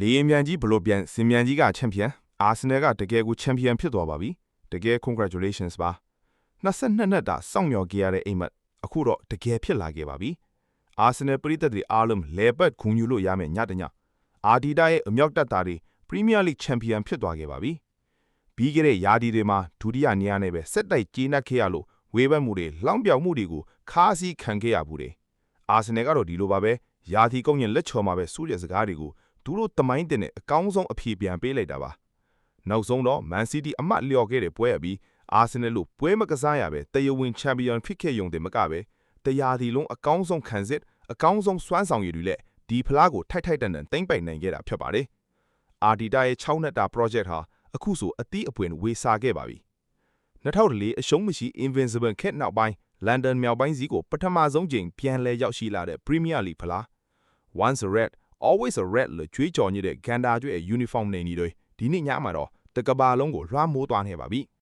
လေရင်မြန်ကြီးဘလို့ပြန်စင်မြန်ကြီးကချန်ပီယံအာဆင်နယ်ကတကယ်ကိုချန်ပီယံဖြစ်သွားပါပြီတကယ် congratulations ပါ22နှစ်တာစောင့်မျှော်ခဲ့ရတဲ့အိမ်မက်အခုတော့တကယ်ဖြစ်လာခဲ့ပါပြီအာဆင်နယ်ပရိသတ်တွေအားလုံးလဲပတ်ဂုဏ်ယူလို့ရမယ်ညတညအာဒီတာရဲ့အမြောက်တပ်သားတွေပရီးမီးယားလိချန်ပီယံဖြစ်သွားခဲ့ပါပြီပြီးခဲ့တဲ့ရာသီတွေမှာဒုတိယနေရာနဲ့ပဲစက်တိုက်ကျေးနပ်ခဲ့ရလို့ဝေဖန်မှုတွေလောင်ပြောင်မှုတွေကိုခါးစည်းခံခဲ့ရဘူးတယ်အာဆင်နယ်ကတော့ဒီလိုပါပဲရာသီကုန်းရင်လက်ချော်မှာပဲစူးတဲ့စကားတွေကိုသူတို့တမိုင်းတင်တဲ့အကောင်းဆုံးအဖြေပြန်ပေးလိုက်တာပါနောက်ဆုံးတော့မန်စီးတီးအမှတ်လျော်ခဲ့တဲ့ပွဲရပြီးအာဆင်နယ်လို့ပွဲမကစားရပဲတရားဝင်ချန်ပီယံဖြစ်ခဲ့ရုံတင်မကပဲတရားဒီလုံးအကောင်းဆုံးခံစစ်အကောင်းဆုံးစွမ်းဆောင်ရည်တွေလက်ဒီဖလားကိုထိုက်ထိုက်တန်တန်သိမ့်ပိုင်နိုင်ခဲ့တာဖြစ်ပါတယ်အာဒီတာရဲ့6နှစ်တာ project ဟာအခုဆိုအသီးအပွင့်ဝေစာခဲ့ပါပြီ2004အရှုံးမရှိ Invincible ခက်နောက်ပိုင်းလန်ဒန်မြောက်ပိုင်းစီးကိုပထမဆုံးချိန်ပြန်လဲရောက်ရှိလာတဲ့ Premier League ဖလား Once a Red Always a Red လို့ကြွေးကြော်ညတဲ့ဂန်ဒါကျွဲ့ uniform နေနေတွေဒီနေ့ညမှာတော့တကဘာလုံးကိုလွှမ်းမိုးသွားနေပါပြီ